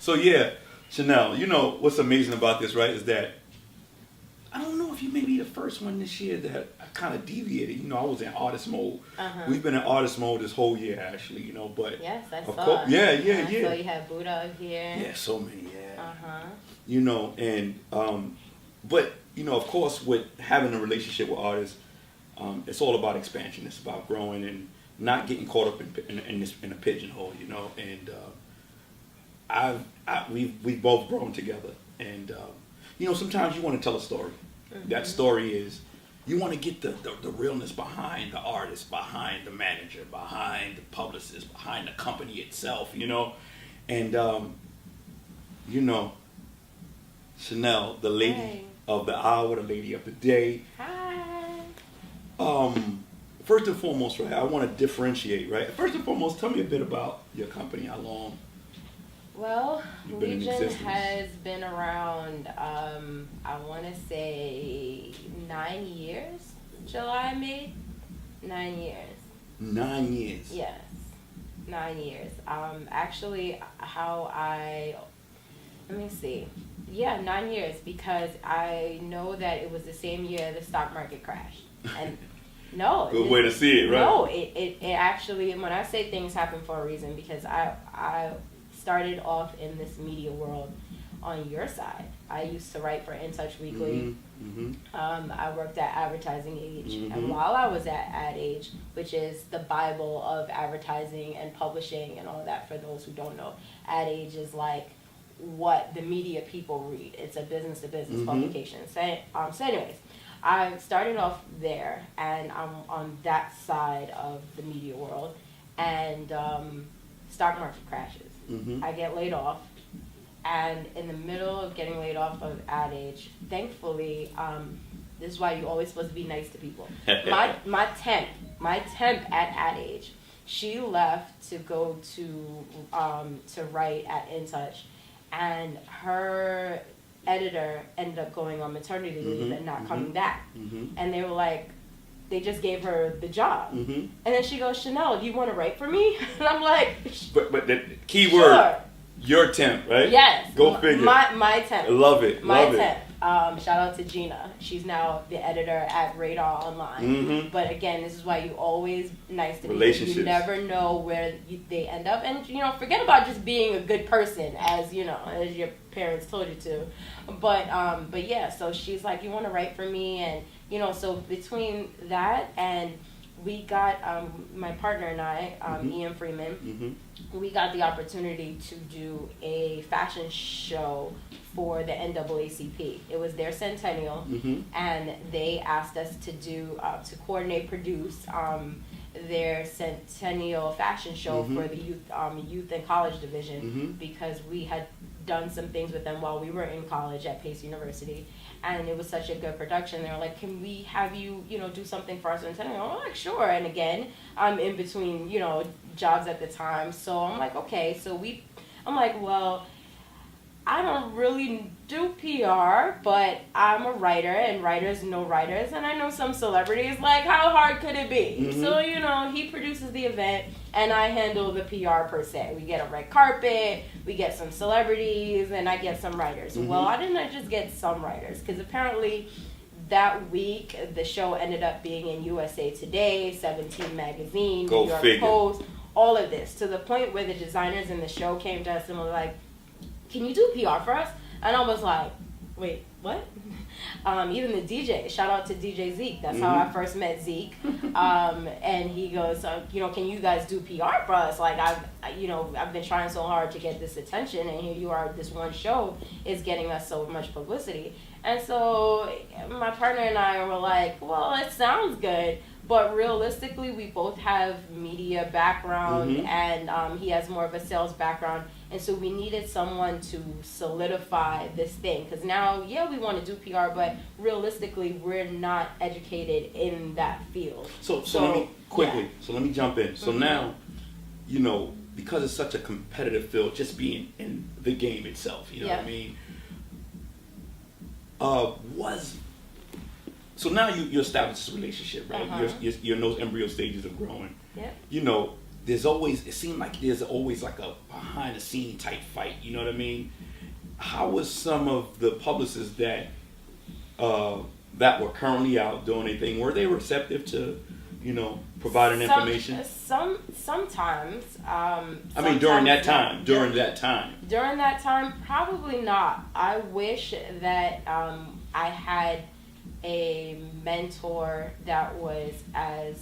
So yeah, Chanel, you know what's amazing about this, right? Is that I don't know if you may be the first one this year that I kind of deviated. You know, I was in artist mode. We've been in artist mode this whole year, actually. You know, but yes, I of saw. course, yeah. So you had Buddha here. Yeah, so many. Yeah. You know, and but you know, of course, with having a relationship with artists, it's all about expansion. It's about growing and not getting caught up in a pigeonhole. You know, and we've both grown together, and you know, sometimes you want to tell a story. That story is, you want to get the realness behind the artist, behind the manager, behind the publicist, behind the company itself, you know? And, you know, Chanel, the lady of the hour, the lady of the day. Hi. First and foremost, right, I want to differentiate, right? First and foremost, tell me a bit about your company, how long. Well, You've been in Legion existence. has been around, I want to say 9 years. July, May? 9 years. 9 years. Yes, 9 years. Actually, let me see. Yeah, 9 years, because I know that it was the same year the stock market crashed. And no. Good way to see it, right? No, it actually, when I say things happen for a reason, because I started off in this media world on your side. I used to write for In Touch Weekly. I worked at Advertising Age, and while I was at Ad Age, which is the Bible of advertising and publishing and all that, for those who don't know, Ad Age is like what the media people read. It's a business-to-business publication. So anyways, I started off there, and I'm on that side of the media world, and stock market crashes. I get laid off, and in the middle of getting laid off of Ad Age, thankfully, this is why you're always supposed to be nice to people. My temp at Ad Age, she left to go to write at In Touch, and her editor ended up going on maternity leave and not coming back. And they were like, they just gave her the job. And then she goes, Chanel, do you want to write for me? And I'm like, But the key word, your temp, right? Yes. Go figure. My temp. Love it. My love temp. it. Shout out to Gina. She's now the editor at Radar Online. But again, this is why you always nice to Relationships. people. You never know where they end up. And, you know, forget about just being a good person, as, you know, as your parents told you to. But yeah, so she's like, you want to write for me? And, you know, so between that and we got, my partner and I, Ian Freeman, we got the opportunity to do a fashion show for the NAACP. It was their centennial, and they asked us to do, to coordinate, produce their centennial fashion show for the youth and college division, because we had done some things with them while we were in college at Pace University, and it was such a good production. They were like, can we have you, you know, do something for our centennial? I'm like, sure. And again, I'm in between, you know, jobs at the time, so I'm like, okay. So I'm like, well, I don't really do PR, but I'm a writer, and writers know writers, and I know some celebrities. Like, how hard could it be? So, you know, he produces the event, and I handle the PR per se. We get a red carpet, we get some celebrities, and I get some writers. Well, I didn't just get some writers, because apparently that week the show ended up being in USA Today, 17 Magazine, Go New York figure. Post, all of this, to the point where the designers in the show came to us and were like, can you do PR for us? And I was like, wait, what? Even the DJ, shout out to DJ Zeke. That's how I first met Zeke. And he goes, you know, can you guys do PR for us? Like, I've been trying so hard to get this attention, and here you are, this one show is getting us so much publicity. And so my partner and I were like, well, it sounds good, but realistically, we both have media background, and he has more of a sales background. And so we needed someone to solidify this thing. Because now, yeah, we want to do PR, but realistically, we're not educated in that field. So let me quickly, so let me jump in. So now, you know, because it's such a competitive field, just being in the game itself, you know what I mean? So now you establish this relationship, right? You're in those embryo stages of growing. Yep. You know, there's always, it seemed like there's always like a behind the scene type fight. You know what I mean? How was some of the publicists that that were currently out doing anything? Were they receptive to, providing information? Sometimes. I mean, during that time. During that time, probably not. I wish that I had a mentor that was as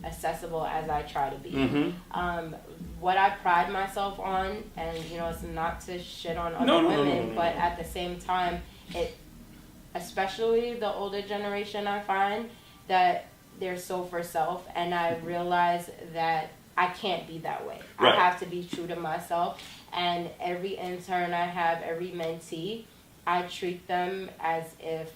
accessible as I try to be. Mm-hmm. What I pride myself on, and it's not to shit on other women, but at the same time, especially the older generation, I find that they're so for self, and I realize that I can't be that way. Right. I have to be true to myself, and every intern I have, every mentee, I treat them as if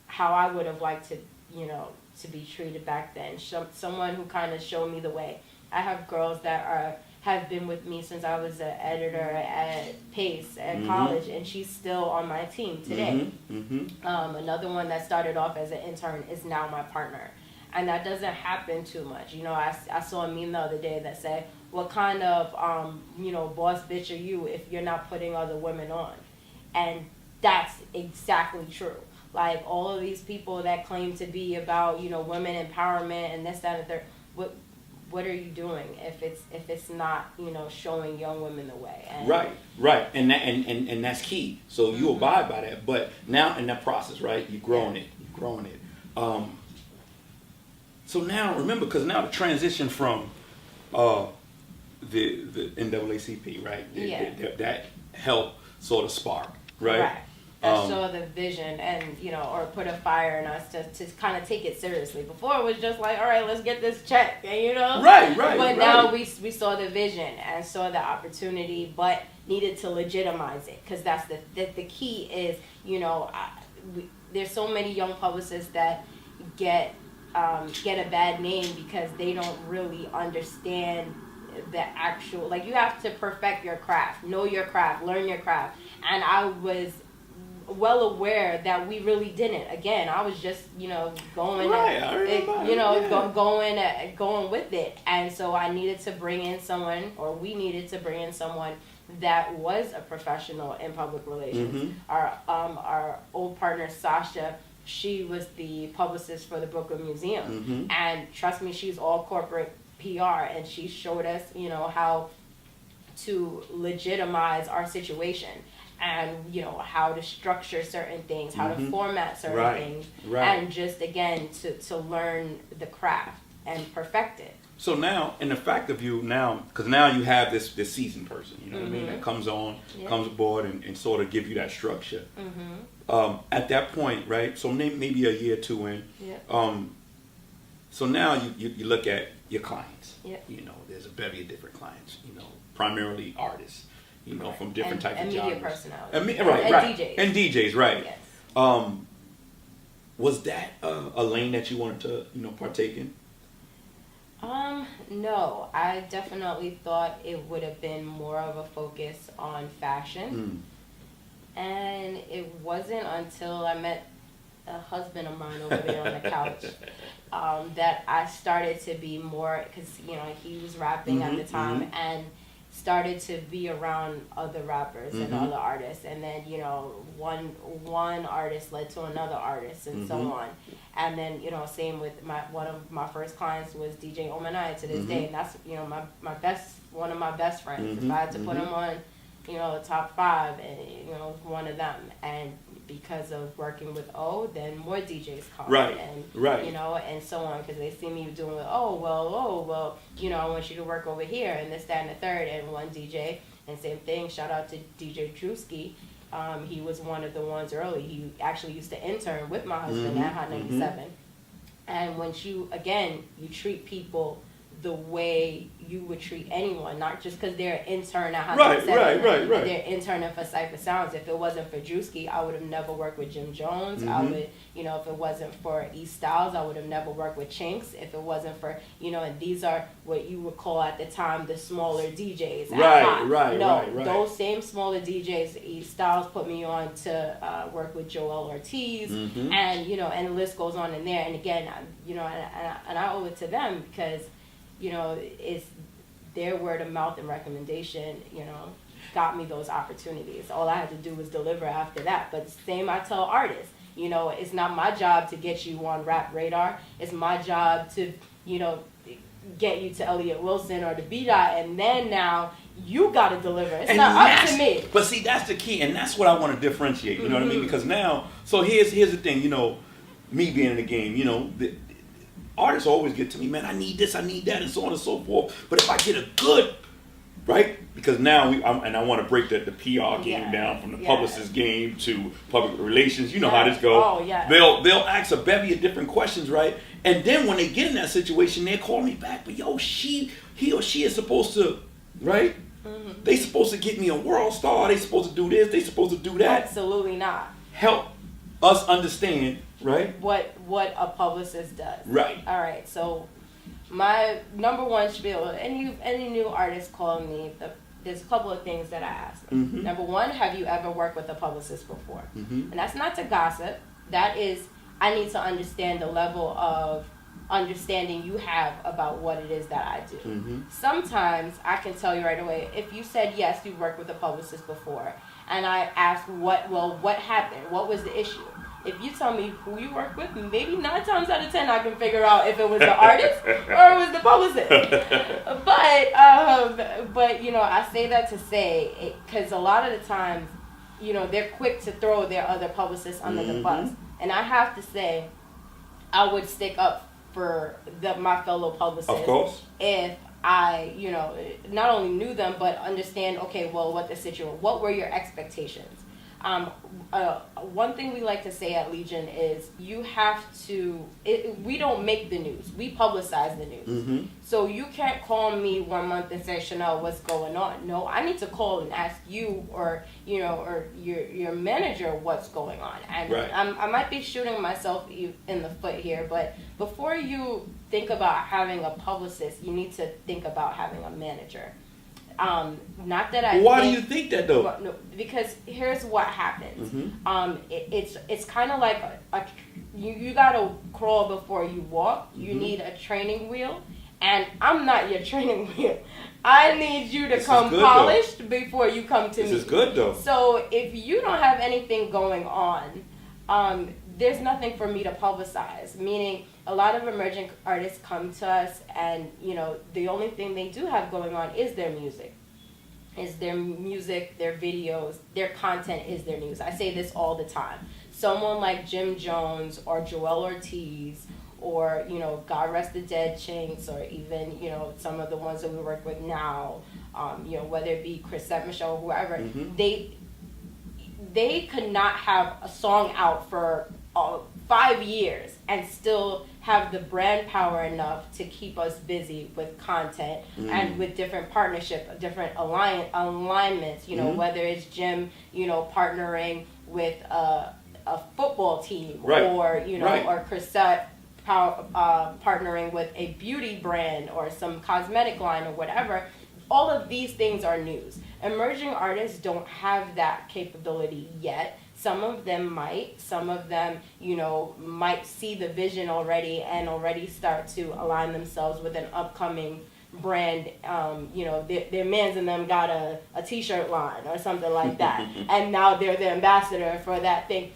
how I would have liked to, to be treated back then. Someone who kind of showed me the way. I have girls that have been with me since I was an editor at Pace at mm-hmm. college, and she's still on my team today. Mm-hmm. Another one that started off as an intern is now my partner. And that doesn't happen too much. I saw a meme the other day that said, what kind of, boss bitch are you if you're not putting other women on? And that's exactly true. Like, all of these people that claim to be about, women empowerment and this, that, and the third, what are you doing if it's not, showing young women the way? And right. And that's key. So you mm-hmm. abide by that. But now in that process, right, you're growing it. So now, remember, because now the transition from the NAACP, right? That helped sort of spark, right? Right. That saw the vision and, or put a fire in us to kind of take it seriously. Before it was just like, all right, let's get this check, and, Right. But now we saw the vision and saw the opportunity, but needed to legitimize it, because that's the key is, there's so many young publicists that get a bad name because they don't really understand the actual, like, you have to perfect your craft, know your craft, learn your craft. And I was well aware that we really didn't. Again, I was just, going, going with it. And so I needed to bring in someone, or we needed to bring in someone that was a professional in public relations. Mm-hmm. Our old partner, Sasha, she was the publicist for the Brooklyn Museum. Mm-hmm. And trust me, she's all corporate PR, and she showed us, how to legitimize our situation, and, how to structure certain things, how mm-hmm. to format certain things, and just, again, to learn the craft and perfect it. So now, and the fact of you now, because now you have this seasoned person, you know mm-hmm. what I mean, that comes on, comes aboard and sort of give you that structure. Mm-hmm. At that point, right, so maybe a year or two in, so now you look at your clients. Yep. There's a bevy of different clients, primarily artists, from different types of genres. And media personalities. And DJs. And DJs, right. Yes. Was that a lane that you wanted to, partake in? No, I definitely thought it would have been more of a focus on fashion. And it wasn't until I met a husband of mine over there on the couch that I started to be more, because, he was rapping mm-hmm, at the time, mm-hmm. and started to be around other rappers mm-hmm. and other artists. And then, one artist led to another artist and mm-hmm. so on. And then, same with one of my first clients was DJ Omanai to this mm-hmm. day. And that's, one of my best friends. Mm-hmm. If I had to put him on, the top 5, and, one of them. And because of working with O, then more DJs come. Right. And, right. And so on, because they see me doing it. I want you to work over here, and this, that, and the third. And one DJ, and same thing, shout out to DJ Drewski. He was one of the ones early. He actually used to intern with my husband mm-hmm. at Hot 97. Mm-hmm. And when you treat people the way you would treat anyone, not just because they're an intern at Hot 97. Right. They're interning for Cypher Sounds. If it wasn't for Drewski, I would have never worked with Jim Jones. Mm-hmm. I would, if it wasn't for E Styles, I would have never worked with Chinks. If it wasn't for, and these are what you would call at the time the smaller DJs. Right. Those same smaller DJs, E Styles put me on to work with Joel Ortiz, mm-hmm. and and the list goes on in there. And again, and I owe it to them, because you know, it's their word of mouth and recommendation, you know, got me those opportunities. All I had to do was deliver after that. But same I tell artists, you know, it's not my job to get you on Rap Radar. It's my job to, you know, get you to Elliott Wilson or the B-Dot, and then now you got to deliver. It's not up to me. But see, that's the key, and that's what I want to differentiate. You know what I mean? Because now, so here's the thing. You know, me being in the game, you know, the artists always get to me, man, I need this, I need that, and so on and so forth. But if I get a good, right? Because now I want to break the PR game down from the publicist game to public relations. You know how this goes. Oh, yeah. They'll ask a bevy of different questions, right? And then when they get in that situation, they call me back. But yo, he or she is supposed to, right? Mm-hmm. They supposed to get me a world star. They supposed to do this. They supposed to do that. Absolutely not. Help us understand, right? What a publicist does. Right. All right. So my number one spiel, any new artist calling me, there's a couple of things that I ask them. Mm-hmm. Number one, have you ever worked with a publicist before? Mm-hmm. And that's not to gossip. That is, I need to understand the level of understanding you have about what it is that I do. Mm-hmm. Sometimes I can tell you right away, if you said yes, you've worked with a publicist before, and I ask what happened? What was the issue? If you tell me who you work with, maybe 9 times out of 10 I can figure out if it was the artist or it was the publicist. But you know, I say that to say, because a lot of the times, you know, they're quick to throw their other publicists under the bus. And I have to say, I would stick up for my fellow publicists. Of course. If I, you know, not only knew them, but understand, okay, well, what were your expectations? One thing we like to say at Legion is you have to, we don't make the news, we publicize the news. Mm-hmm. So you can't call me 1 month and say, Chanel, what's going on? No, I need to call and ask you or, you know, or your manager what's going on. And right. I might be shooting myself in the foot here, but before you think about having a publicist, you need to think about having a manager. Not that I. Why do you think that though? Well, no, because here's what happens. Mm-hmm. It's kind of like you gotta crawl before you walk. You mm-hmm. need a training wheel, and I'm not your training wheel. I need you to come polished though. Before you come to me. This is good though. So if you don't have anything going on, there's nothing for me to publicize. Meaning, a lot of emerging artists come to us and, you know, the only thing they do have going on is their music. Their videos, their content is their news. I say this all the time. Someone like Jim Jones or Joel Ortiz or, you know, God Rest the Dead Chinks or even, you know, some of the ones that we work with now, you know, whether it be Chrisette Michelle or whoever, mm-hmm. they could not have a song out for 5 years and still have the brand power enough to keep us busy with content and with different partnership, different alignments, you know, mm-hmm. whether it's Jim, you know, partnering with a football team right. or, you know, right. or Chrisette partnering with a beauty brand or some cosmetic line or whatever. All of these things are news. Emerging artists don't have that capability yet. Some of them might. Some of them, you know, might see the vision already and already start to align themselves with an upcoming brand. You know, their mans and them got a T-shirt line or something like that. And now they're the ambassador for that thing.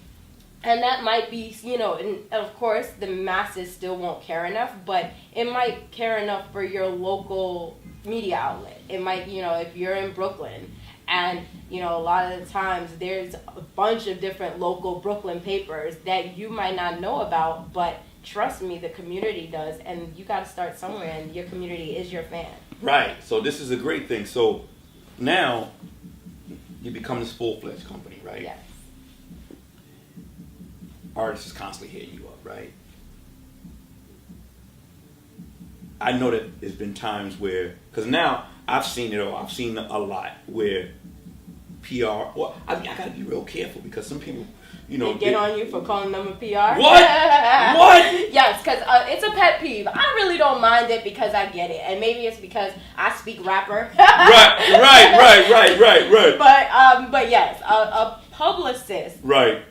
And that might be, you know, and of course the masses still won't care enough, but it might care enough for your local media outlet. It might, you know, if you're in Brooklyn, and, you know, a lot of the times there's a bunch of different local Brooklyn papers that you might not know about, but trust me, the community does, and you got to start somewhere, and your community is your fan. Right. So this is a great thing. So now you become this full-fledged company, right? Yes. Artists is constantly hitting you up, right? I know that there's been times where, because now I've seen it all. I've seen a lot where PR. Well, I mean, I gotta be real careful because some people, you know, they get on you for calling them a PR. What? What? Yes, because it's a pet peeve. I really don't mind it because I get it, and maybe it's because I speak rapper. Right. But yes, a publicist. Right.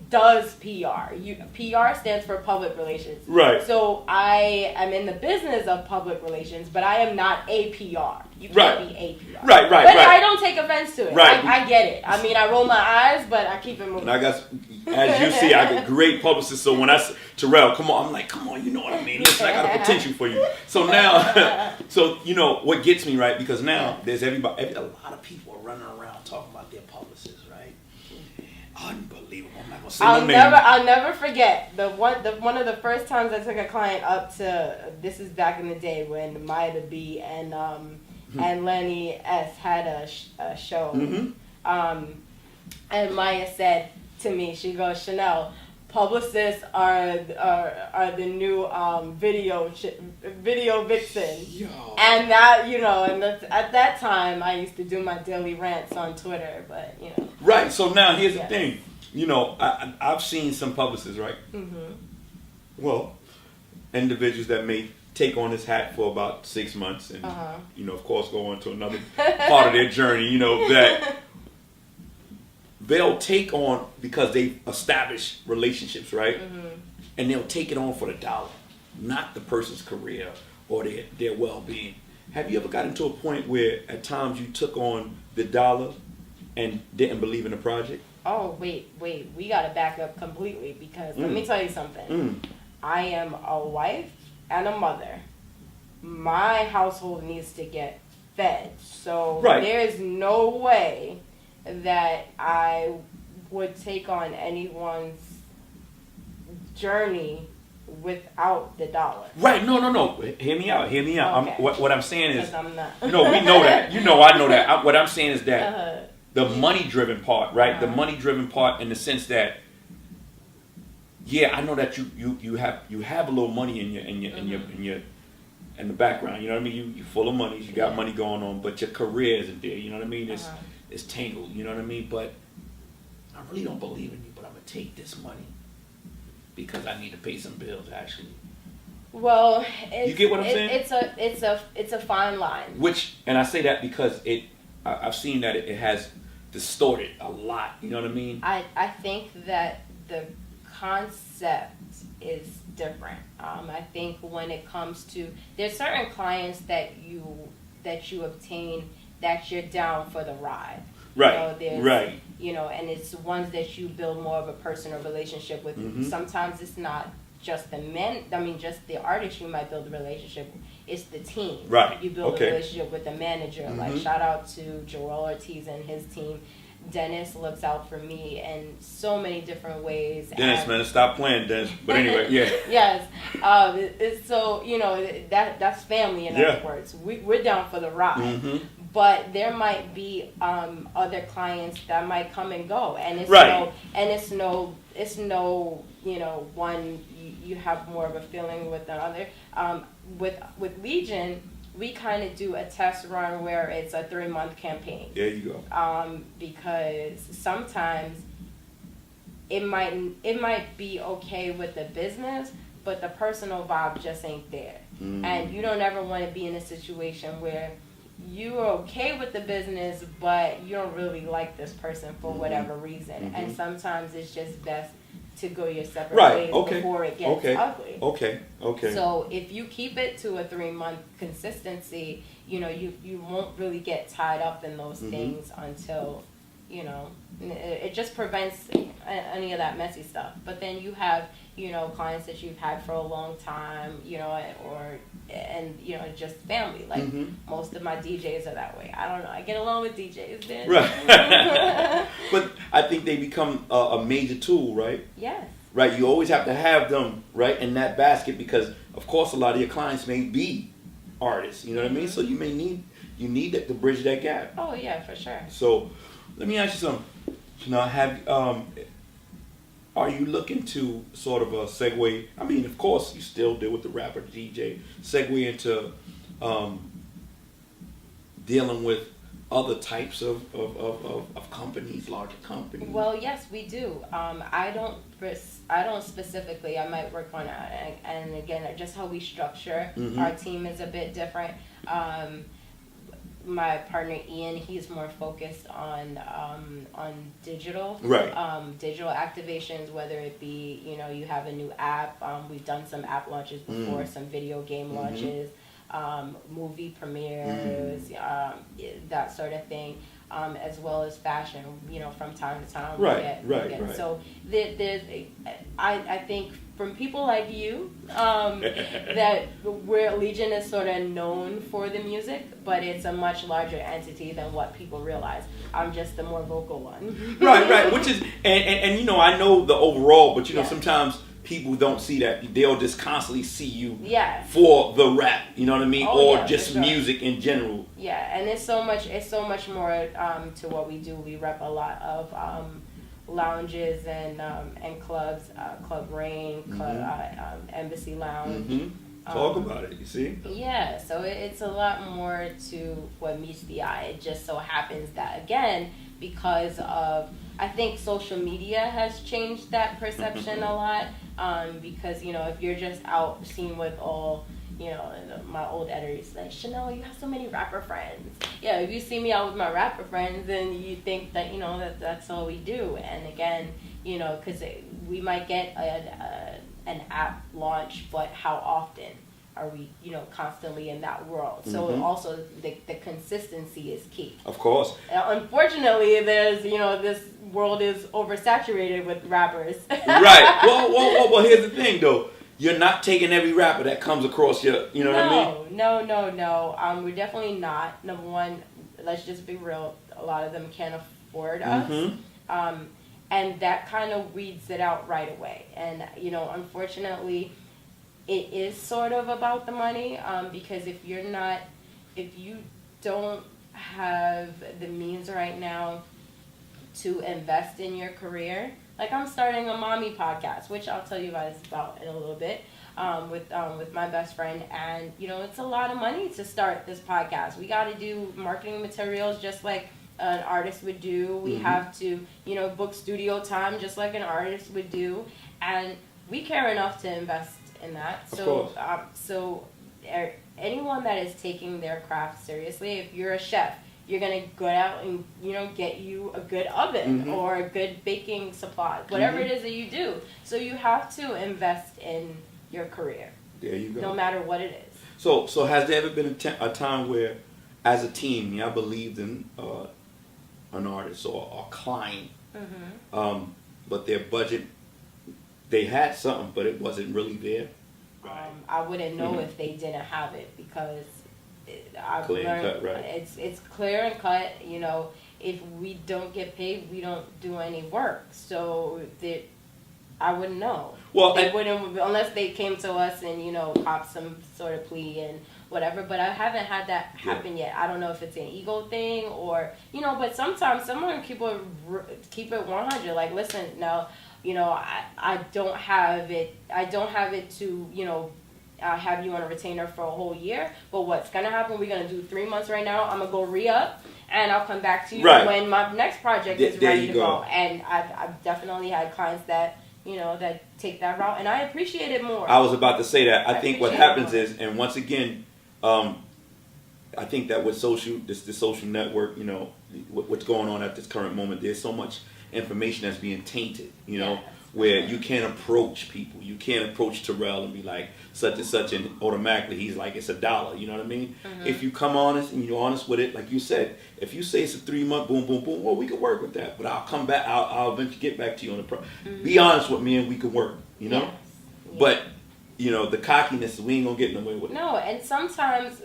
does PR. PR stands for public relations. Right. So I am in the business of public relations, but I am not a PR. You can't Right. be a PR. Right, right, but right. I don't take offense to it. Right. I get it. I mean, I roll my eyes, but I keep it moving. And I got, as you see, I get great publicists. So when I say, Terrell, come on, I'm like, come on, you know what I mean? Listen, I got a potential for you. So now, so you know what gets me, right? Because now there's a lot of people are running around talking about their publicists, right? Unbelievable. I'm not gonna say no name. I'll never forget one of the first times I took a client up to. This is back in the day when Maya B and Lenny S had a show. Mm-hmm. And Maya said to me, she goes, Chanel, publicists are the new video vixen. Yo. And that, you know, and at that time I used to do my daily rants on Twitter, but you know. Right. So now here's the thing. You know, I've seen some publicists, right? Mm-hmm. Well, individuals that may take on this hat for about 6 months and, you know, of course, go on to another part of their journey, you know, that they'll take on because they've established relationships, right? Mm-hmm. And they'll take it on for the dollar, not the person's career or their well-being. Have you ever gotten to a point where at times you took on the dollar and didn't believe in the project? Oh, wait. We got to back up completely because let me tell you something. I am a wife and a mother. My household needs to get fed. So there is no way that I would take on anyone's journey without the dollar. Right. No. Hear me out. Okay. What I'm saying is, I'm not. No, we know that. You know, I know that. What I'm saying is that the money-driven part, right? The money-driven part in the sense that, yeah, I know that you have a little money in the background. You know what I mean? You full of money. You got money going on, but your career isn't there. You know what I mean? It's tangled. You know what I mean? But I really don't believe in you. But I'm gonna take this money because I need to pay some bills. Actually. Well, you get what I'm saying? It's a fine line. Which, and I say that because I've seen that it has distorted a lot. You know what I mean? I think that the concept is different. I think when it comes to, there's certain clients that you obtain that you're down for the ride. Right. You know, right. You know, and it's ones that you build more of a personal relationship with. Mm-hmm. Sometimes it's not just the men. I mean, just the artist you might build a relationship with. It's the team. Right. You build a relationship with the manager. Mm-hmm. Like shout out to Joel Ortiz and his team. Dennis looks out for me in so many different ways. Dennis, man, stop playing, Dennis. But anyway, yeah. Yes. It's so, you know, that's family in other words. We're down for the ride. Mm-hmm. But there might be other clients that might come and go, and it's no, you know, one you have more of a feeling with another. With Legion, we kind of do a test run where it's a 3-month campaign. There you go. Because sometimes it might be okay with the business, but the personal vibe just ain't there. Mm. And you don't ever want to be in a situation where you're okay with the business, but you don't really like this person for whatever reason. Mm-hmm. And sometimes it's just best to go your separate ways before it gets ugly. Okay. So if you keep it to a 3-month consistency, you know, you won't really get tied up in those things until, you know, it just prevents any of that messy stuff. But then you have, you know, clients that you've had for a long time, you know, and you know, just family. Like most of my DJs are that way. I don't know. I get along with DJs then. Right. But I think they become a major tool, right? Yes. Right. You always have to have them right in that basket because, of course, a lot of your clients may be artists. You know what I mean? So you may need that to bridge that gap. Oh yeah, for sure. So let me ask you something. You know, are you looking to sort of a segue? I mean, of course, you still deal with the rapper, the DJ. Segue into dealing with other types of companies, larger companies. Well, yes, we do. I don't specifically. I might work on it, and again, just how we structure our team is a bit different. my partner Ian, he's more focused on digital, Right. Digital activations, whether it be, you know, you have a new app. We've done some app launches before, some video game launches, movie premieres, that sort of thing. As well as fashion, you know, from time to time. Right. So I think from people like you, that Legion is sort of known for the music, but it's a much larger entity than what people realize. I'm just the more vocal one. Right. Which is, and you know, I know the overall, but you know, Yeah. sometimes people don't see that. They'll just constantly see you Yeah. for the rap, you know what I mean, Oh, or yeah, just for sure. music in general. Yeah, and it's so much more to what we do. We rep a lot of lounges and clubs, Club Rain, Embassy Lounge. Talk about it. You see? Yeah, so it's a lot more to what meets the eye. It just so happens that, again, because of, I think social media has changed that perception a lot. Because, you know, if you're just out seen with all, you know, my old editors like, Chanel, you have so many rapper friends. Yeah, if you see me out with my rapper friends, then you think that, you know, that's all we do. And again, you know, because we might get an app launch, but how often are we, you know, constantly in that world? So also the consistency is key. Of course. Unfortunately, there's, you know, this world is oversaturated with rappers. Right. Well, here's the thing, though. You're not taking every rapper that comes across your, you know what I mean? No. We're definitely not. Number one, let's just be real. A lot of them can't afford us. And that kind of weeds it out right away. And, you know, unfortunately, it is sort of about the money, because if you don't have the means right now to invest in your career, like I'm starting a mommy podcast, which I'll tell you guys about in a little bit, with my best friend, and you know, it's a lot of money to start this podcast. We got to do marketing materials just like an artist would do. We have to, you know, book studio time just like an artist would do, and we care enough to invest in that. So anyone that is taking their craft seriously, if you're a chef, you're gonna go out and, you know, get you a good oven or a good baking supply, whatever it is that you do. So you have to invest in your career. There you go. No matter what it is. So has there ever been a time where, as a team, y'all believed in an artist or a client, but their budget, they had something, but it wasn't really there? I wouldn't know if they didn't have it, because I've Clear and learned cut, right. it's clear and cut. You know, if we don't get paid, we don't do any work. So I wouldn't know. Well, they wouldn't, unless they came to us and, you know, popped some sort of plea and whatever. But I haven't had that happen yet. I don't know if it's an ego thing or, you know. But sometimes someone keep it 100. Like, listen, no, you know, I don't have it. I don't have it to, you know, have you on a retainer for a whole year. But what's gonna happen? We're gonna do 3 months right now. I'm gonna go re-up, and I'll come back to you when my next project is ready to go. And I've definitely had clients that, you know, that take that route, and I appreciate it more. I was about to say that. I think what happens is, and once again, I think that with the social network, you know, what's going on at this current moment, there's so much information that's being tainted, you know, where you can't approach people. You can't approach Terrell and be like, such and such, and automatically he's like, it's $1. You know what I mean? If you come honest and you're honest with it, like you said, if you say it's a 3 month, boom, boom, boom, well, we can work with that. But I'll come back. I'll eventually get back to you on the Be honest with me, and we can work. You know. Yes. But you know, the cockiness, we ain't gonna get nowhere with it. No, and sometimes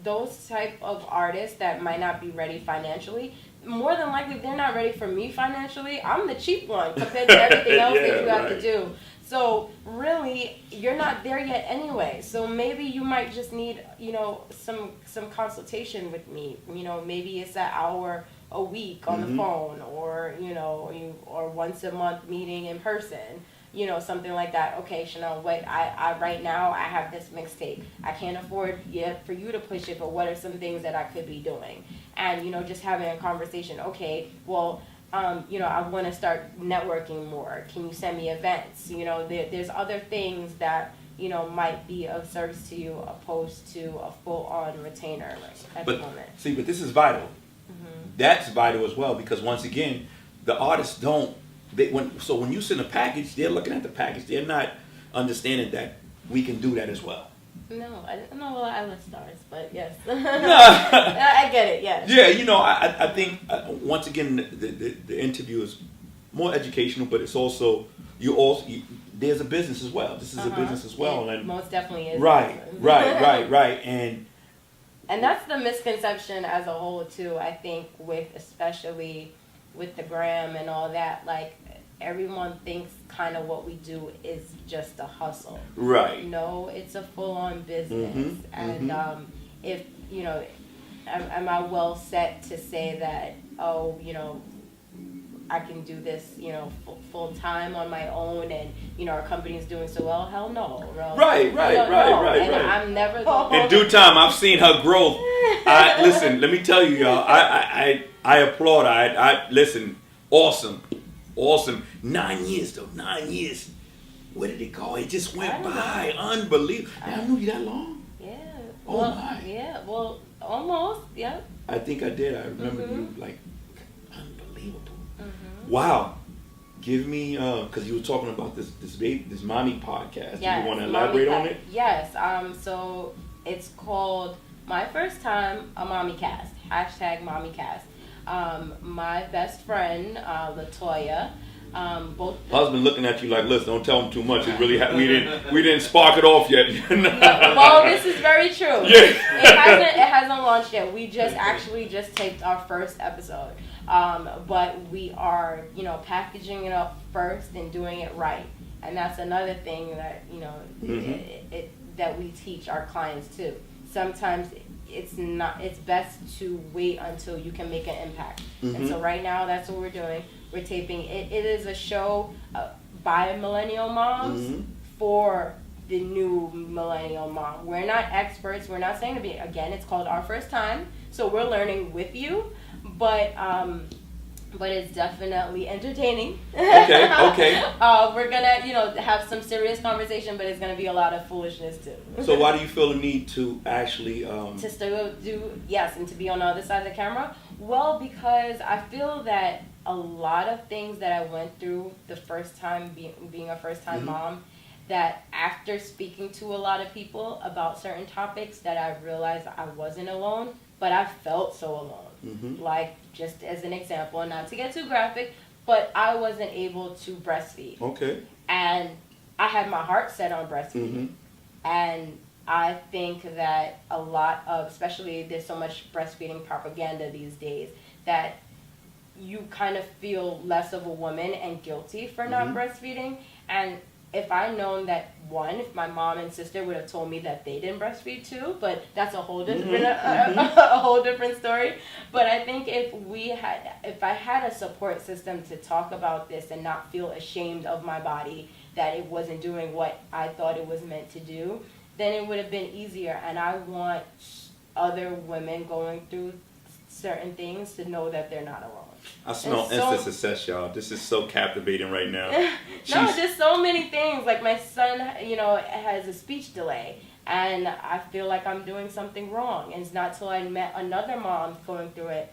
those type of artists that might not be ready financially, more than likely they're not ready for me financially. I'm the cheap one compared to everything else that you have to do. So really, you're not there yet anyway. So maybe you might just need, you know, some consultation with me. You know, maybe it's an hour a week on the phone, or, you know, or once a month meeting in person. You know, something like that. Okay, Chanel, what I right now I have this mixtape. I can't afford yet for you to push it, but what are some things that I could be doing? And, you know, just having a conversation. Okay, well, you know, I want to start networking more. Can you send me events? You know, there's other things that, might be of service to you opposed to a full-on retainer at the moment. See, but this is vital. Mm-hmm. That's vital as well, because once again, the artists when you send a package, they're looking at the package. They're not understanding that we can do that as well. No, I don't know. I love stars, but yes. No. I get it, yes. Yeah, I think, once again, the interview is more educational, but it's also, there's a business as well. This is a business as well. It most definitely is. Right. And that's the misconception as a whole, too, I think, especially with the gram and all that. Like, everyone thinks kind of what we do is just a hustle. Right. No, it's a full-on business. And if, am I well set to say that, I can do this, full time on my own, and our company is doing so well? Hell no. Right. And I'm never in due time, I've seen her growth. Listen, let me tell you, y'all. I applaud. I listen. Awesome. 9 years though. 9 years. Where did it go? It just went by. Unbelievable. I knew you that long. Yeah. Oh my. Yeah. Well, almost. Yeah. I think I did. I remember you like unbelievable. Wow. Give me, because you were talking about this mommy podcast. Yes, do you want to elaborate on it? Yes. So it's called My First Time a Mommy Cast. #MommyCast. My best friend, Latoya, both. Husband looking at you like, listen, don't tell him too much. It really we didn't spark it off yet. Well, this is very true. Yeah. It hasn't launched yet. We just taped our first episode. But we are, packaging it up first and doing it right. And that's another thing that, that we teach our clients too. Sometimes it's best to wait until you can make an impact. And so right now, that's what we're doing. We're taping. It is a show by millennial moms for the new millennial mom. We're not experts. We're not saying to be, again, it's called Our First Time. So we're learning with you. But it's definitely entertaining. Okay. We're gonna, have some serious conversation, but it's gonna be a lot of foolishness too. So why do you feel the need to actually to still and to be on the other side of the camera? Well, because I feel that a lot of things that I went through the first time being a first time mom, that after speaking to a lot of people about certain topics, that I realized I wasn't alone, but I felt so alone. Like, just as an example, and not to get too graphic, but I wasn't able to breastfeed. Okay. And I had my heart set on breastfeeding. And I think that a lot of, especially there's so much breastfeeding propaganda these days, that you kind of feel less of a woman and guilty for not breastfeeding. And if I'd known that, if my mom and sister would have told me that they didn't breastfeed too, but that's a whole different a whole different story. But I think if I had a support system to talk about this and not feel ashamed of my body that it wasn't doing what I thought it was meant to do, then it would have been easier. And I want other women going through certain things to know that they're not alone. I smell instant success, y'all. This is so captivating right now. No, just so many things. Like, my son, has a speech delay, and I feel like I'm doing something wrong. And it's not till I met another mom going through it,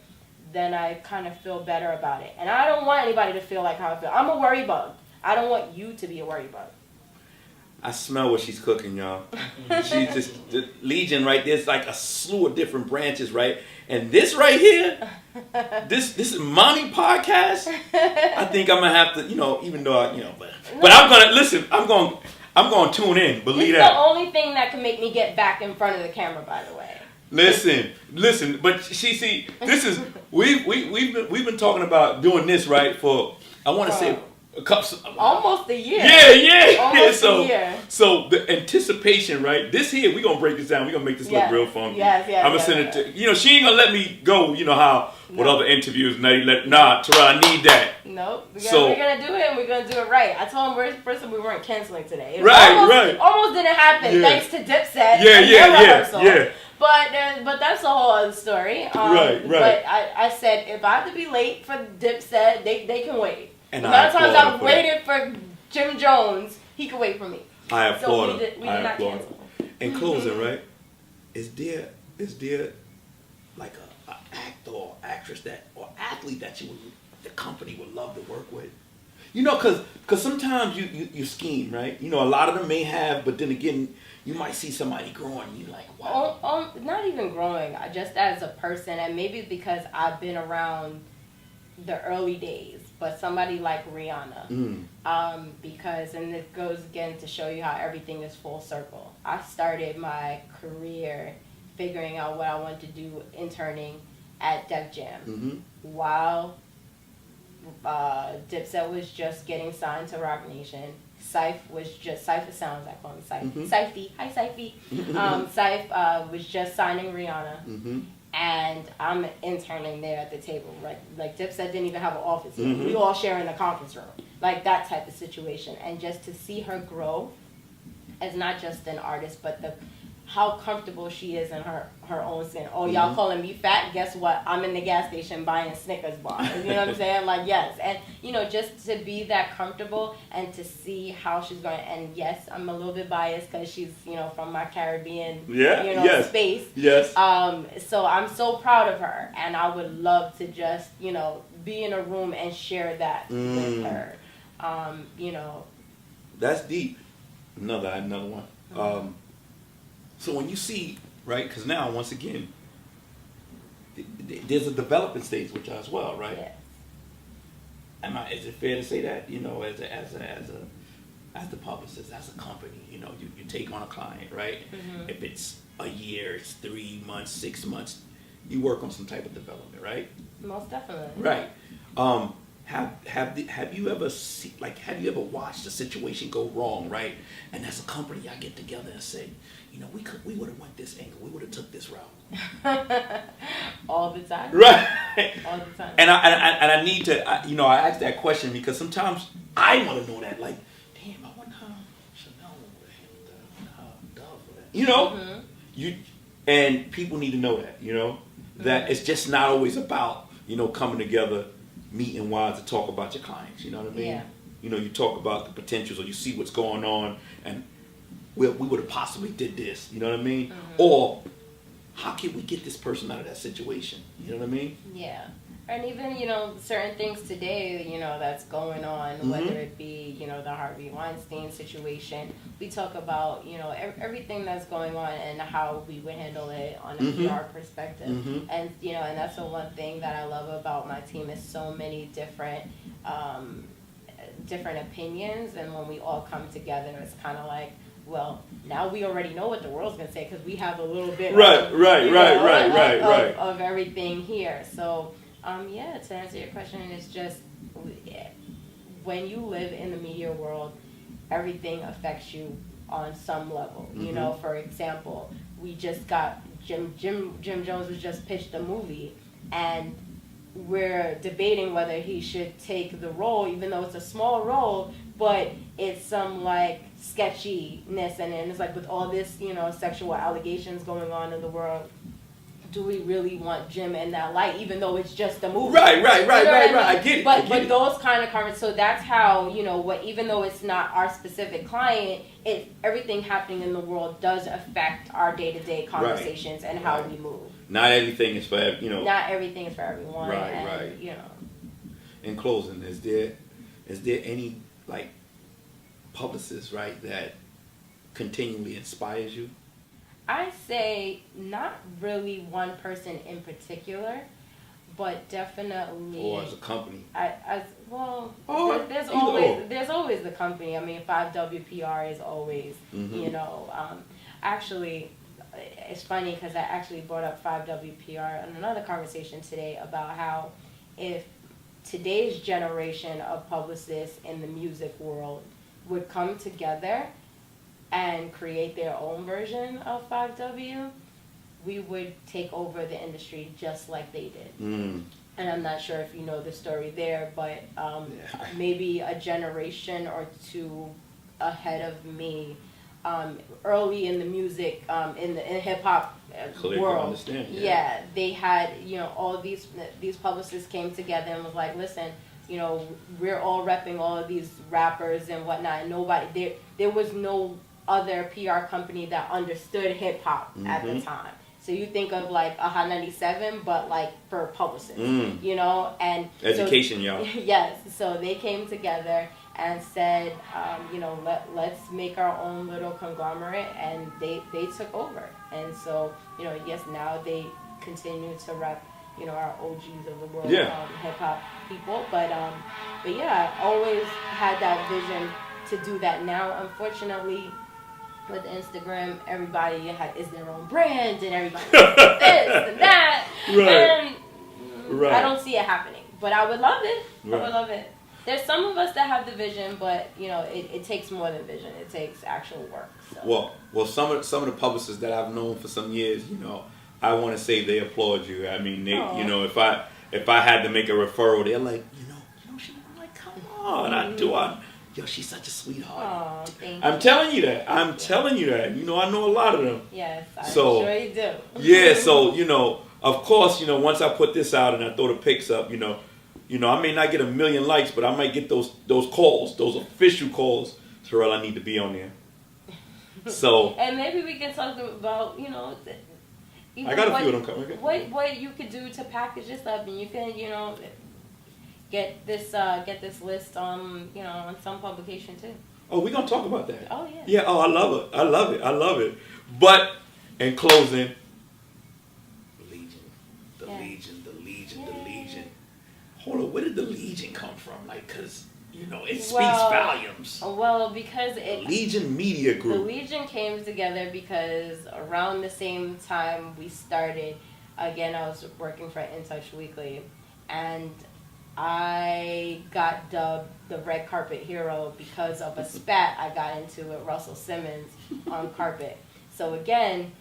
then I kind of feel better about it. And I don't want anybody to feel like how I feel. I'm a worry bug. I don't want you to be a worry bug. I smell what she's cooking, y'all. She's just the Legion right there. It's like a slew of different branches, right? And this right here, this is Mommy Podcast. I think I'm gonna have to, even though but I'm gonna listen. I'm going to tune in. Believe that. It's the only thing that can make me get back in front of the camera, by the way. Listen. But see, this is we've been talking about doing this right for I want to say. Almost a year. Yeah. A year. So the anticipation, right? This here, we're gonna break this down. We're gonna make this look real funky. Yes. I'm gonna send it to she ain't gonna let me go, how with other interviews, Terrell, I need that. Nope. We're gonna do it, and we're gonna do it right. I told him first we weren't canceling today. Almost didn't happen thanks to Dipset. Yeah. But that's a whole other story. Right. But I said if I have to be late for Dipset, they can wait. And a lot of times I've waited for Jim Jones. He can wait for me. I applaud her. We did not cancel. In closing, right? Is there like a actor or actress or athlete that the company would love to work with? You know, cause sometimes you scheme, right? You know, a lot of them may have, but then again, you might see somebody growing, and you're like, wow. Not even growing, just as a person, and maybe because I've been around the early days, but somebody like Rihanna, because, and it goes again to show you how everything is full circle. I started my career figuring out what I wanted to do interning at Def Jam, while Dipset was just getting signed to Roc Nation. Cypher Sounds, I call him Cypher. Cyphy, hi Cyphy. Cypher was just signing Rihanna, and I'm interning there at the table. Like Dipset didn't even have an office yet. We all sharing the conference room, like that type of situation. And just to see her grow as not just an artist, but how comfortable she is in her own skin. Oh, y'all calling me fat? Guess what? I'm in the gas station buying Snickers bars. You know what I'm saying? Like, yes. And, you know, just to be that comfortable and to see how she's going. And, yes, I'm a little bit biased because she's, you know, from my Caribbean, space. Yes. So I'm so proud of her. And I would love to just, you know, be in a room and share that with her. You know. That's deep. Another one. So when you see, right, because now, once again, there's a development stage with you as well, right? Yeah. Is it fair to say that, you know, as the publicist, as a company, you know, you take on a client, right? If it's a year, it's 3 months, 6 months, you work on some type of development, right? Most definitely. Right. Have you ever watched a situation go wrong, right? And as a company, y'all get together and say, you know, we would have went this angle, we would have took this route. All the time. Right. All the time. And I need to, I ask that question because sometimes I want to know that, like, damn, I wonder how Chanel would have handled that. I wonder how Dove would have. You know, and people need to know that, you know, that it's just not always about, you know, coming together, meeting wise to talk about your clients. You know what I mean? Yeah. You know, you talk about the potentials, or you see what's going on, and we would have possibly did this. You know what I mean? Or how can we get this person out of that situation? You know what I mean? Yeah. And even, you know, certain things today, you know, that's going on, whether it be, you know, the Harvey Weinstein situation, we talk about, you know, everything that's going on and how we would handle it on a PR perspective. And, you know, and that's the one thing that I love about my team is so many different opinions, and when we all come together, it's kind of like, well, now we already know what the world's going to say because we have a little bit of everything here. So, to answer your question, it's just when you live in the media world, everything affects you on some level. You know, for example, we just got Jim Jones was just pitched a movie, and we're debating whether he should take the role, even though it's a small role, but it's some like sketchiness, and it's like with all this, you know, sexual allegations going on in the world, do we really want Jim in that light, even though it's just a movie? Right. I get it. But those kind of comments, so that's how, you know, even though it's not our specific client, everything happening in the world does affect our day-to-day conversations and how we move. Not everything is for, you know. Not everything is for everyone. Right. You know. In closing, is there any, like, publicist, right, that continually inspires you? I say not really one person in particular, but definitely. Or as a company. There's always the company. I mean, 5WPR is always, you know. Actually, it's funny because I actually brought up 5WPR in another conversation today about how if today's generation of publicists in the music world would come together and create their own version of 5W, we would take over the industry just like they did. And I'm not sure if you know the story there, but maybe a generation or two ahead of me, early in the music, in hip hop world, they had, you know, all these publicists came together and was like, listen, you know, we're all repping all of these rappers and whatnot. Nobody there was no other PR company that understood hip hop at the time. So you think of like AHA 97, but like for publicists, you know, and education, so, y'all. Yes, so they came together and said, you know, let's make our own little conglomerate, and they took over. And so, you know, yes, now they continue to rep, you know, our OGs of the world, hip hop people. But yeah, I always had that vision to do that. Now, unfortunately, with Instagram, everybody is their own brand, and everybody does this and that. Right. And I don't see it happening, but I would love it. I would love it. There's some of us that have the vision, but you know, it takes more than vision. It takes actual work. So. Well, some of the publicists that I've known for some years, you know, I want to say they applaud you. I mean, they, you know, if I had to make a referral, they're like, you know, I'm like, come on, yo, she's such a sweetheart. I'm telling you that. I'm telling you that. You know, I know a lot of them. Yes, I'm sure you do. Yeah, so, you know, of course, you know, once I put this out and I throw the pics up, you know, I may not get 1 million likes, but I might get those calls, those official calls. Terrell, I need to be on there. So. And maybe we can talk about, you know, I got a few of them coming. What you could do to package this up, and you can, you know, get this list on, you know, on some publication too. Oh, we're gonna talk about that. Oh yeah. Yeah. Oh, I love it. But in closing, the Legion. Hold on, where did the Legion come from? Like, cause you know it speaks volumes. Well, because Legion Media Group. The Legion came together because around the same time we started. Again, I was working for In Touch Weekly, and I got dubbed the red carpet hero because of a spat I got into with Russell Simmons on carpet. So again,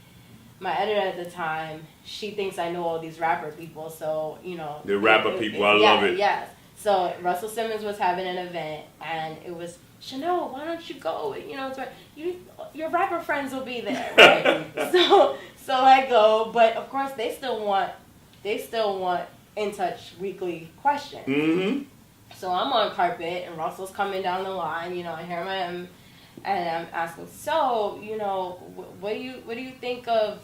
my editor at the time, she thinks I know all these rapper people, so, you know. The rapper people, I love it. Yes. So Russell Simmons was having an event, and it was, Chanel, why don't you go? You know, your rapper friends will be there, right? so I go, but of course they still want In Touch Weekly questions. Mm-hmm. So I'm on carpet, and Russell's coming down the line. You know, I hear him, and I'm asking, so, you know, what do you think of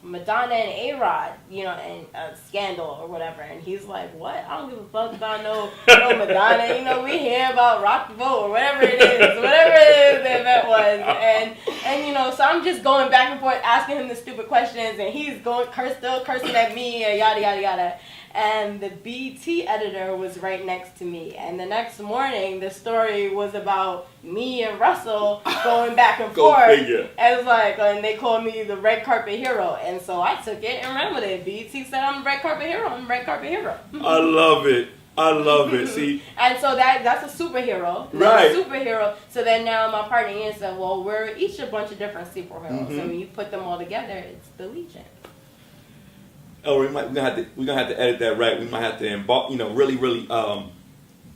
Madonna and A-Rod, you know, and Scandal or whatever? And he's like, what? I don't give a fuck about no Madonna. You know, we hear about Rock the Boat or whatever it is the event was. And you know, so I'm just going back and forth asking him the stupid questions, and he's still cursing at me, and yada, yada, yada. And the BT editor was right next to me. And the next morning, the story was about me and Russell going back and forth. Figure. And they called me the red carpet hero. And so I took it and ran with it. BT said I'm the red carpet hero. I'm the red carpet hero. I love it. See? And so that's a superhero. Right. A superhero. So then now my partner Ian said, well, we're each a bunch of different superheroes. Mm-hmm. And when you put them all together, it's the Legion. Oh, we're gonna have to edit that right. We might have to embark, you know, really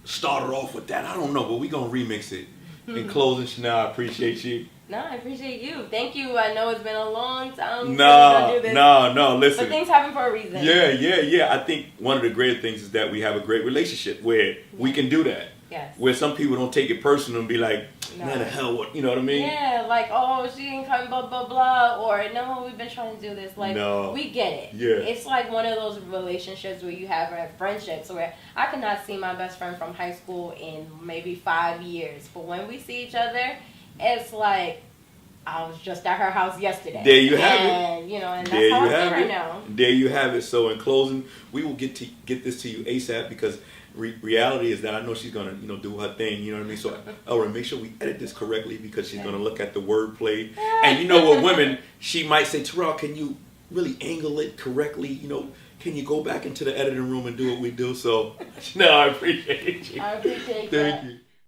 start it off with that. I don't know, but we're gonna remix it. In closing, Chanel, I appreciate you. No, I appreciate you. Thank you. I know it's been a long time. No, listen. But things happen for a reason. Yeah. I think one of the great things is that we have a great relationship where we can do that. Yes. Where some people don't take it personal and be like, man, the hell, what, you know what I mean? Yeah, like, oh, she didn't come, blah, blah, blah, or no, we've been trying to do this. Like, we get it. Yeah. It's like one of those relationships where you have friendships where I cannot see my best friend from high school in maybe 5 years. But when we see each other, it's like, I was just at her house yesterday. There you have it. You know, and that's how I feel right now. There you have it. So in closing, we will get this to you ASAP because reality is that I know she's gonna, you know, do her thing. You know what I mean? So, Elra, make sure we edit this correctly because she's gonna look at the wordplay. And you know, with women, she might say, Terrell, can you really angle it correctly? You know, can you go back into the editing room and do what we do? So, no, I appreciate you. I appreciate Thank you.